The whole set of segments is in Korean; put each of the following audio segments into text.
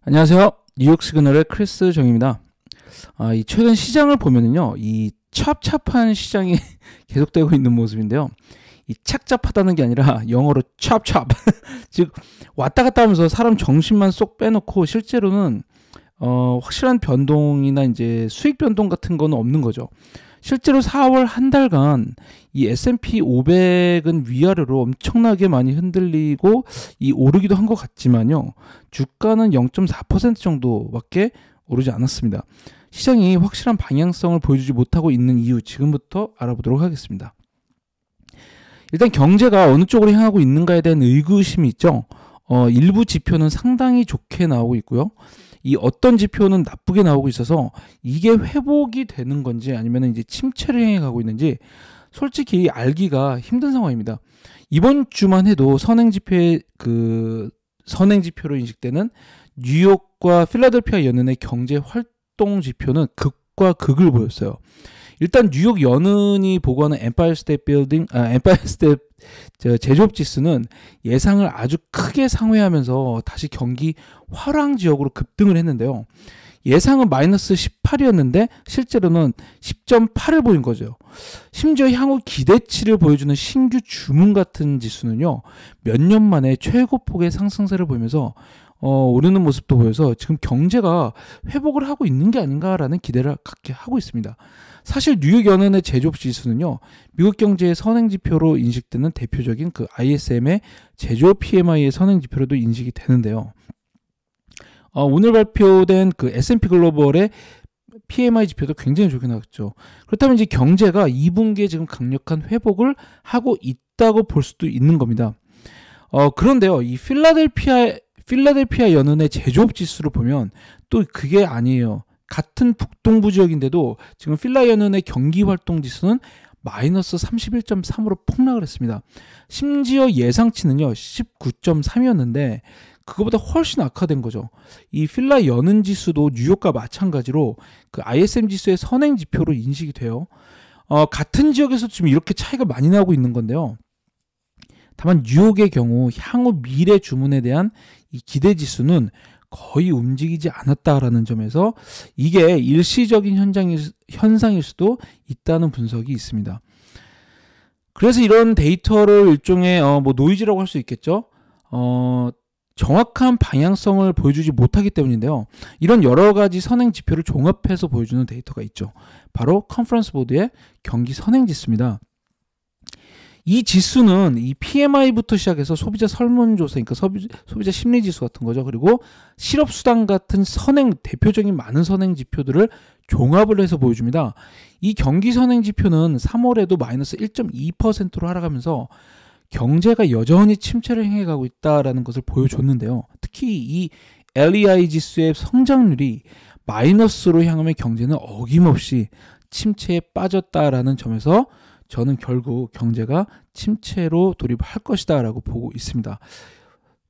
안녕하세요. 뉴욕 시그널의 크리스 정입니다. 이 최근 시장을 보면은요, 이 찹찹한 시장이 계속되고 있는 모습인데요. 이 착잡하다는 게 아니라 영어로 찹찹, 즉 왔다 갔다 하면서 사람 정신만 쏙 빼놓고 실제로는 확실한 변동이나 이제 수익 변동 같은 거는 없는 거죠. 실제로 4월 한 달간 이 S&P 500은 위아래로 엄청나게 많이 흔들리고 오르기도 한 것 같지만요. 주가는 0.4% 정도밖에 오르지 않았습니다. 시장이 확실한 방향성을 보여주지 못하고 있는 이유 지금부터 알아보도록 하겠습니다. 일단 경제가 어느 쪽으로 향하고 있는가에 대한 의구심이 있죠. 일부 지표는 상당히 좋게 나오고 있고요. 이 어떤 지표는 나쁘게 나오고 있어서 이게 회복이 되는 건지 아니면 이제 침체를 향해 가고 있는지 솔직히 알기가 힘든 상황입니다. 이번 주만 해도 선행지표로 인식되는 뉴욕과 필라델피아 연은의 경제 활동 지표는 극과 극을 보였어요. 일단 뉴욕 연은이 보고하는 엠파이어 스테이트 제조업 지수는 예상을 아주 크게 상회하면서 다시 경기 화랑 지역으로 급등을 했는데요. 예상은 마이너스 18이었는데 실제로는 10.8을 보인 거죠. 심지어 향후 기대치를 보여주는 신규 주문 같은 지수는요, 몇 년 만에 최고폭의 상승세를 보이면서 오르는 모습도 보여서 지금 경제가 회복을 하고 있는 게 아닌가라는 기대를 갖게 하고 있습니다. 사실 뉴욕 연은의 제조업 지수는요, 미국 경제의 선행지표로 인식되는 대표적인 그 ISM의 제조업 PMI의 선행지표로도 인식이 되는데요. 오늘 발표된 그 S&P 글로벌의 PMI 지표도 굉장히 좋게 나왔죠. 그렇다면 이제 경제가 2분기에 지금 강력한 회복을 하고 있다고 볼 수도 있는 겁니다. 그런데요, 이 필라델피아 연은의 제조업 지수를 보면 또 그게 아니에요. 같은 북동부 지역인데도 지금 필라 연은의 경기 활동 지수는 마이너스 31.3으로 폭락을 했습니다. 심지어 예상치는요 19.3이었는데 그거보다 훨씬 악화된 거죠. 이 필라 연은 지수도 뉴욕과 마찬가지로 그 ISM 지수의 선행 지표로 인식이 돼요. 같은 지역에서 지금 이렇게 차이가 많이 나고 있는 건데요. 다만 뉴욕의 경우 향후 미래 주문에 대한 이 기대 지수는 거의 움직이지 않았다라는 점에서 이게 일시적인 현상일 수도 있다는 분석이 있습니다. 그래서 이런 데이터를 일종의 노이즈라고 할 수 있겠죠. 정확한 방향성을 보여주지 못하기 때문인데요. 이런 여러 가지 선행 지표를 종합해서 보여주는 데이터가 있죠. 바로 컨퍼런스 보드의 경기 선행 지수입니다. 이 지수는 이 PMI부터 시작해서 소비자 설문조사, 그러니까 소비자 심리지수 같은 거죠. 그리고 실업수당 같은 대표적인 많은 선행 지표들을 종합을 해서 보여줍니다. 이 경기 선행 지표는 3월에도 마이너스 1.2%로 하락하면서 경제가 여전히 침체를 향해 가고 있다는 것을 보여줬는데요. 특히 이 LEI 지수의 성장률이 마이너스로 향하면 경제는 어김없이 침체에 빠졌다라는 점에서 저는 결국 경제가 침체로 돌입할 것이다 라고 보고 있습니다.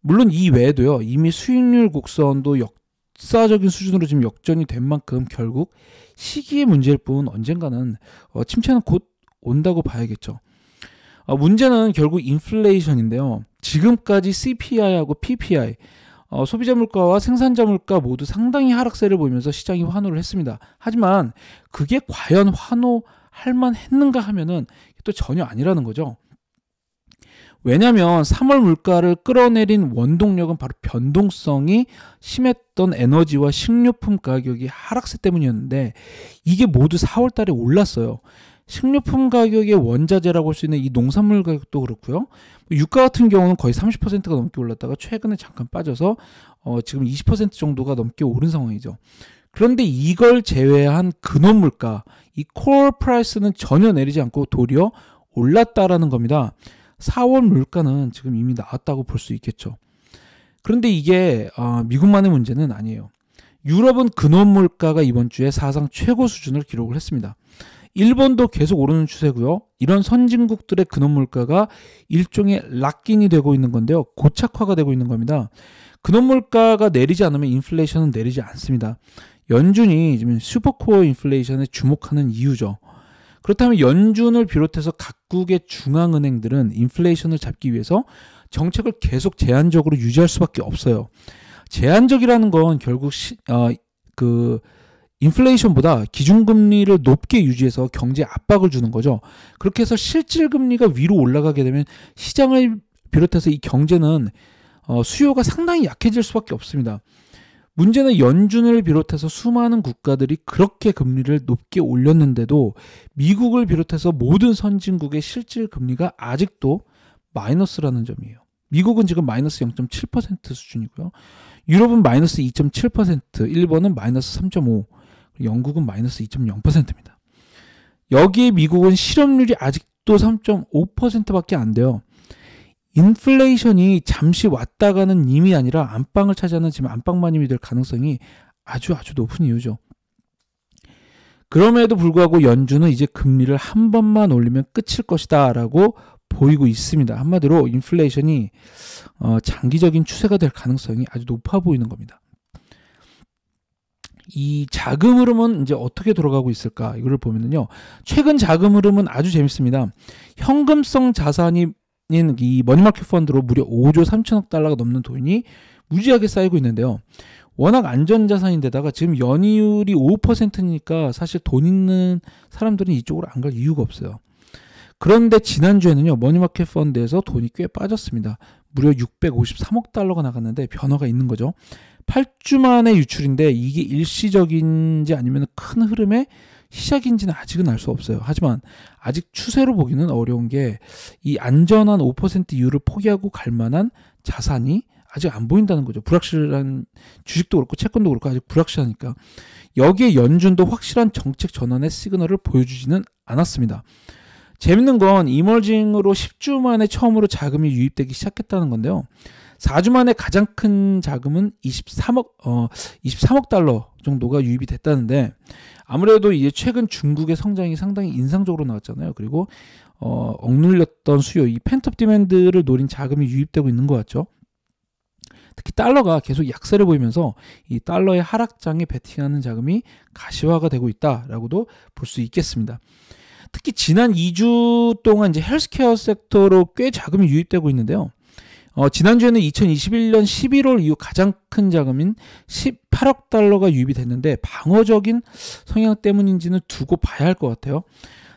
물론 이 외에도요, 이미 수익률 곡선도 역사적인 수준으로 지금 역전이 된 만큼 결국 시기의 문제일 뿐 언젠가는 침체는 곧 온다고 봐야겠죠. 문제는 결국 인플레이션인데요. 지금까지 CPI하고 PPI, 소비자 물가와 생산자 물가 모두 상당히 하락세를 보이면서 시장이 환호를 했습니다. 하지만 그게 과연 환호할 만했는가 하면은 또 전혀 아니라는 거죠. 왜냐하면 3월 물가를 끌어내린 원동력은 바로 변동성이 심했던 에너지와 식료품 가격이 하락세 때문이었는데 이게 모두 4월 달에 올랐어요. 식료품 가격의 원자재라고 할 수 있는 이 농산물 가격도 그렇고요. 유가 같은 경우는 거의 30%가 넘게 올랐다가 최근에 잠깐 빠져서 지금 20% 정도가 넘게 오른 상황이죠. 그런데 이걸 제외한 근원 물가, 이 코어 프라이스는 전혀 내리지 않고 도리어 올랐다라는 겁니다. 4월 물가는 지금 이미 나왔다고 볼 수 있겠죠. 그런데 이게 미국만의 문제는 아니에요. 유럽은 근원 물가가 이번 주에 사상 최고 수준을 기록을 했습니다. 일본도 계속 오르는 추세고요. 이런 선진국들의 근원 물가가 일종의 락인이 되고 있는 건데요. 고착화가 되고 있는 겁니다. 근원 물가가 내리지 않으면 인플레이션은 내리지 않습니다. 연준이 지금 슈퍼코어 인플레이션에 주목하는 이유죠. 그렇다면 연준을 비롯해서 각국의 중앙은행들은 인플레이션을 잡기 위해서 정책을 계속 제한적으로 유지할 수밖에 없어요. 제한적이라는 건 결국 인플레이션보다 기준금리를 높게 유지해서 경제 압박을 주는 거죠. 그렇게 해서 실질금리가 위로 올라가게 되면 시장을 비롯해서 이 경제는 수요가 상당히 약해질 수밖에 없습니다. 문제는 연준을 비롯해서 수많은 국가들이 그렇게 금리를 높게 올렸는데도 미국을 비롯해서 모든 선진국의 실질금리가 아직도 마이너스라는 점이에요. 미국은 지금 마이너스 0.7% 수준이고요. 유럽은 마이너스 2.7%, 일본은 마이너스 3.5%, 영국은 마이너스 2.0%입니다. 여기에 미국은 실업률이 아직도 3.5%밖에 안 돼요. 인플레이션이 잠시 왔다 가는 님이 아니라 안방을 차지하는 지금 안방마님이 될 가능성이 아주 높은 이유죠. 그럼에도 불구하고 연준은 이제 금리를 한 번만 올리면 끝일 것이다 라고 보이고 있습니다. 한마디로 인플레이션이 장기적인 추세가 될 가능성이 아주 높아 보이는 겁니다. 이 자금 흐름은 이제 어떻게 돌아가고 있을까? 이걸 보면은요. 최근 자금 흐름은 아주 재밌습니다. 현금성 자산이 이 머니마켓 펀드로 무려 5조 3천억 달러가 넘는 돈이 무지하게 쌓이고 있는데요. 워낙 안전자산인데다가 지금 연이율이 5%니까 사실 돈 있는 사람들은 이쪽으로 안 갈 이유가 없어요. 그런데 지난주에는요. 머니마켓 펀드에서 돈이 꽤 빠졌습니다. 무려 653억 달러가 나갔는데 변화가 있는 거죠. 8주 만의 유출인데 이게 일시적인지 아니면 큰 흐름의 시작인지는 아직은 알 수 없어요. 하지만 아직 추세로 보기는 어려운 게 이 안전한 5% 이율을 포기하고 갈 만한 자산이 아직 안 보인다는 거죠. 불확실한 주식도 그렇고 채권도 그렇고 아직 불확실하니까. 여기에 연준도 확실한 정책 전환의 시그널을 보여주지는 않았습니다. 재밌는 건 이머징으로 10주 만에 처음으로 자금이 유입되기 시작했다는 건데요. 4주 만에 가장 큰 자금은 23억 달러 정도가 유입이 됐다는데 아무래도 이제 최근 중국의 성장이 상당히 인상적으로 나왔잖아요. 그리고 억눌렸던 수요, 이 펜트업 디맨드를 노린 자금이 유입되고 있는 것 같죠. 특히 달러가 계속 약세를 보이면서 이 달러의 하락장에 베팅하는 자금이 가시화가 되고 있다라고도 볼 수 있겠습니다. 특히 지난 2주 동안 이제 헬스케어 섹터로 꽤 자금이 유입되고 있는데요. 지난주에는 2021년 11월 이후 가장 큰 자금인 18억 달러가 유입이 됐는데 방어적인 성향 때문인지는 두고 봐야 할 것 같아요.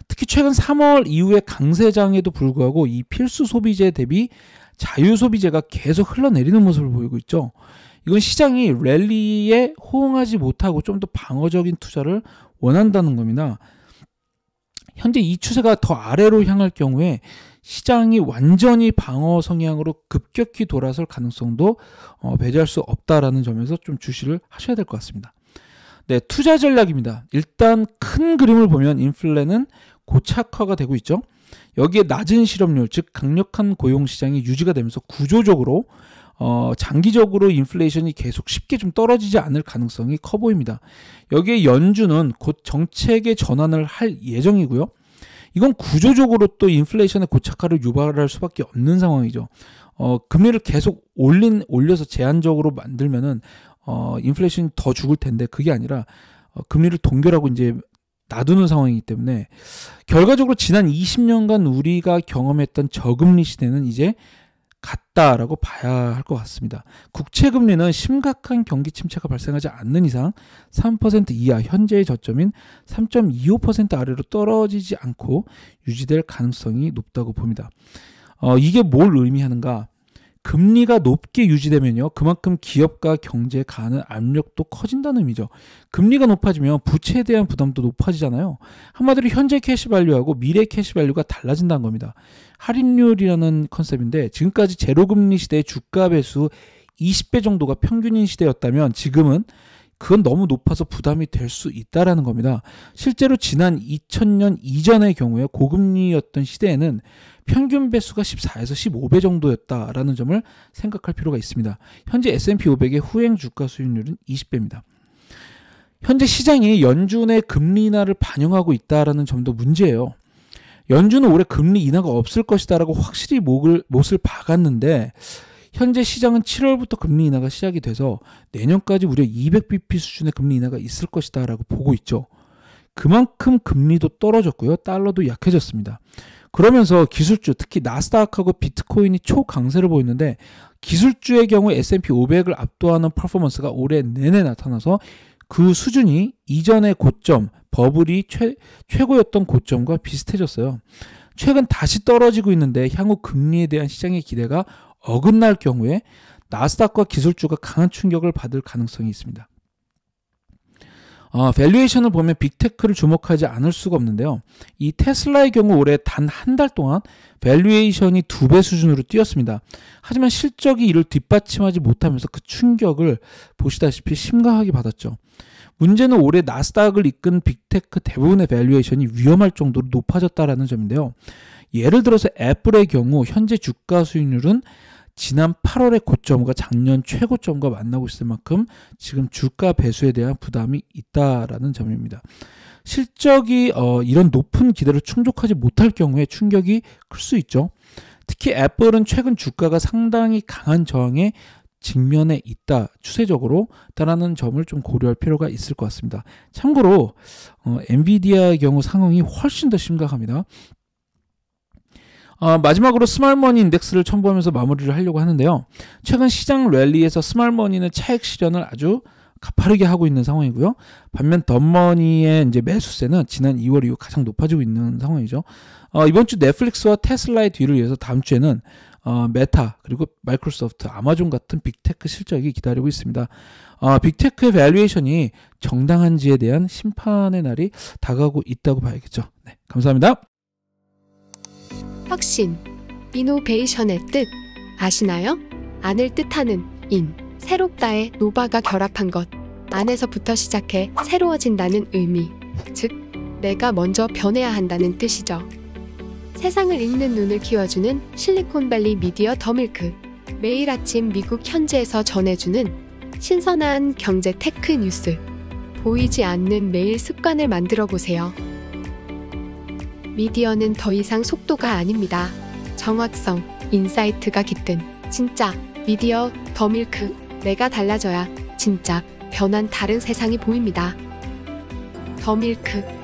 특히 최근 3월 이후의 강세장에도 불구하고 이 필수 소비재 대비 자유 소비재가 계속 흘러내리는 모습을 보이고 있죠. 이건 시장이 랠리에 호응하지 못하고 좀 더 방어적인 투자를 원한다는 겁니다. 현재 이 추세가 더 아래로 향할 경우에 시장이 완전히 방어 성향으로 급격히 돌아설 가능성도 배제할 수 없다라는 점에서 좀 주시를 하셔야 될 것 같습니다. 네, 투자 전략입니다. 일단 큰 그림을 보면 인플레는 고착화가 되고 있죠. 여기에 낮은 실업률, 즉 강력한 고용 시장이 유지가 되면서 구조적으로 장기적으로 인플레이션이 계속 쉽게 좀 떨어지지 않을 가능성이 커 보입니다. 여기에 연준은 곧 정책의 전환을 할 예정이고요. 이건 구조적으로 또 인플레이션의 고착화를 유발할 수밖에 없는 상황이죠. 금리를 계속 올려서 제한적으로 만들면은 인플레이션이 더 죽을 텐데 그게 아니라 금리를 동결하고 이제 놔두는 상황이기 때문에 결과적으로 지난 20년간 우리가 경험했던 저금리 시대는 이제 같다라고 봐야 할 것 같습니다. 국채금리는 심각한 경기 침체가 발생하지 않는 이상 3% 이하 현재의 저점인 3.25% 아래로 떨어지지 않고 유지될 가능성이 높다고 봅니다. 이게 뭘 의미하는가? 금리가 높게 유지되면요. 그만큼 기업과 경제에 가하는 압력도 커진다는 의미죠. 금리가 높아지면 부채에 대한 부담도 높아지잖아요. 한마디로 현재 캐시밸류하고 미래 캐시밸류가 달라진다는 겁니다. 할인율이라는 컨셉인데 지금까지 제로금리 시대의 주가 배수 20배 정도가 평균인 시대였다면 지금은 그건 너무 높아서 부담이 될 수 있다라는 겁니다. 실제로 지난 2000년 이전의 경우에 고금리였던 시대에는 평균 배수가 14에서 15배 정도였다라는 점을 생각할 필요가 있습니다. 현재 S&P 500의 후행 주가 수익률은 20배입니다. 현재 시장이 연준의 금리 인하를 반영하고 있다라는 점도 문제예요. 연준은 올해 금리 인하가 없을 것이다라고 확실히 못을 박았는데 현재 시장은 7월부터 금리 인하가 시작이 돼서 내년까지 무려 200bp 수준의 금리 인하가 있을 것이다라고 보고 있죠. 그만큼 금리도 떨어졌고요. 달러도 약해졌습니다. 그러면서 기술주, 특히 나스닥하고 비트코인이 초강세를 보였는데 기술주의 경우 S&P 500을 압도하는 퍼포먼스가 올해 내내 나타나서 그 수준이 이전의 고점, 버블이 최고였던 고점과 비슷해졌어요. 최근 다시 떨어지고 있는데 향후 금리에 대한 시장의 기대가 어긋날 경우에 나스닥과 기술주가 강한 충격을 받을 가능성이 있습니다. 밸류에이션을 보면 빅테크를 주목하지 않을 수가 없는데요. 이 테슬라의 경우 올해 단 한 달 동안 밸류에이션이 2배 수준으로 뛰었습니다. 하지만 실적이 이를 뒷받침하지 못하면서 그 충격을 보시다시피 심각하게 받았죠. 문제는 올해 나스닥을 이끈 빅테크 대부분의 밸류에이션이 위험할 정도로 높아졌다는 점인데요. 예를 들어서 애플의 경우 현재 주가 수익률은 지난 8월의 고점과 작년 최고점과 만나고 있을 만큼 지금 주가 배수에 대한 부담이 있다라는 점입니다. 실적이 이런 높은 기대를 충족하지 못할 경우에 충격이 클 수 있죠. 특히 애플은 최근 주가가 상당히 강한 저항에 직면에 있다, 추세적으로 라는 점을 좀 고려할 필요가 있을 것 같습니다. 참고로 엔비디아의 경우 상황이 훨씬 더 심각합니다. 마지막으로 스마트머니 인덱스를 첨부하면서 마무리를 하려고 하는데요. 최근 시장 랠리에서 스마트머니는 차익 실현을 아주 가파르게 하고 있는 상황이고요. 반면 덤머니의 이제 매수세는 지난 2월 이후 가장 높아지고 있는 상황이죠. 이번 주 넷플릭스와 테슬라의 뒤를 이어서 다음 주에는 메타, 그리고 마이크로소프트, 아마존 같은 빅테크 실적이 기다리고 있습니다. 빅테크의 밸류에이션이 정당한지에 대한 심판의 날이 다가오고 있다고 봐야겠죠. 네, 감사합니다. 혁신, 이노베이션의 뜻 아시나요? 안을 뜻하는 인, 새롭다의 노바가 결합한 것, 안에서부터 시작해 새로워진다는 의미, 즉 내가 먼저 변해야 한다는 뜻이죠. 세상을 읽는 눈을 키워주는 실리콘밸리 미디어 더밀크, 매일 아침 미국 현지에서 전해주는 신선한 경제 테크 뉴스, 보이지 않는 매일 습관을 만들어 보세요. 미디어는 더 이상 속도가 아닙니다. 정확성, 인사이트가 깃든 진짜 미디어 더밀크. 내가 달라져야 진짜 변한 다른 세상이 보입니다. 더밀크.